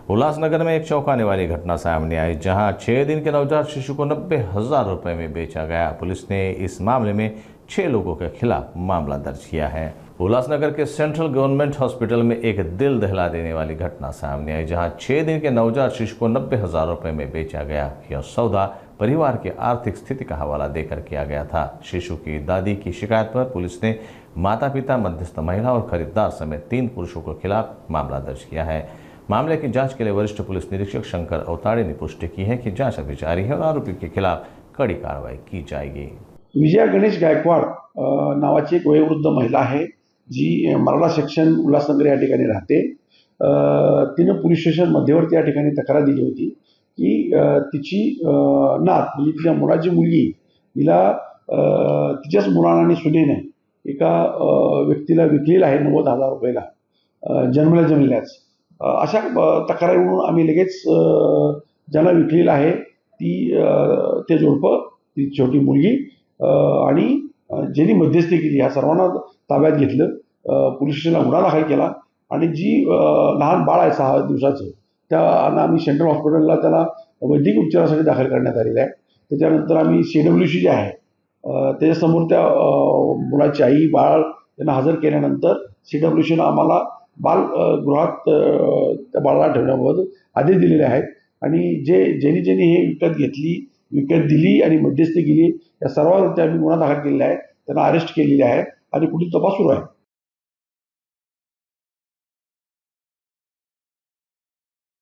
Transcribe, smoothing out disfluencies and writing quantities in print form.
उल्लासनगर में एक चौंकाने वाली घटना सामने आई, जहां 6 दिन के नवजात शिशु को 90,000 रुपए में बेचा गया। पुलिस ने इस मामले में 6 लोगों के खिलाफ मामला दर्ज किया है। उल्लासनगर के सेंट्रल गवर्नमेंट हॉस्पिटल में एक दिल दहला देने वाली घटना सामने आई, जहां 6 दिन के नवजात शिशु को 90,000 रुपए में बेचा गया। यह सौदा परिवार की आर्थिक स्थिति का हवाला देकर किया गया था। शिशु की दादी की शिकायत पर पुलिस ने माता पिता, मध्यस्थ महिला और खरीदार समेत 3 पुरुषों के खिलाफ मामला दर्ज किया है। मामले की जांच के लिए वरिष्ठ पुलिस निरीक्षक शंकर अवताड़े ने पुष्टि की है कि जांच अभी जारी है और आरोपी के खिलाफ कड़ी कार्रवाई की जाएगी। विजया गणेश गायकवाड नावाची एक वयोवृद्ध महिला आहे, जी मराठा सेक्शन उल्हासनगर या ठिकाणी राहते। तिनं पोलीस स्टेशन मध्यवर्ती या ठिकाणी तक्रार दिली होती की तिची नात म्हणजे तिच्या मुलाची मुलगी हिला तिच्याच मुलाने आणि सुनेने एका व्यक्तीला विकलेला आहे 90,000 रुपयाला जन्मल्याच। अशा तक्रारीवरून आम्ही लगेच ज्याला विकलेलं आहे ते जोडपं, ती छोटी मुलगी आणि ज्यांनी मध्यस्थी केली या सर्वांना ताब्यात घेतलं। पोलीस स्टेशनला गुन्हा दाखल केला आणि जी लहान बाळ आहे 6 दिवसाचं त्याला आम्ही सेंट्रल हॉस्पिटलला त्याला वैद्यकीय उपचारासाठी दाखल करण्यात आलेलं आहे। त्याच्यानंतर आम्ही CWC जे आहे त्याच्यासमोर त्या मुलाची आई बाळ यांना हजर केल्यानंतर CWCनं आम्हाला बालगृहात त्या बाळाला ठेवण्याबाबत आदेश दिलेले आहेत आणि ज्यांनी हे विकत दिली आणि मध्यस्थी केली या सर्वांवरती आम्ही गुन्हा दाखल केलेला आहे, त्यांना अरेस्ट केलेले आहे आणि पुढील तपास सुरू आहे।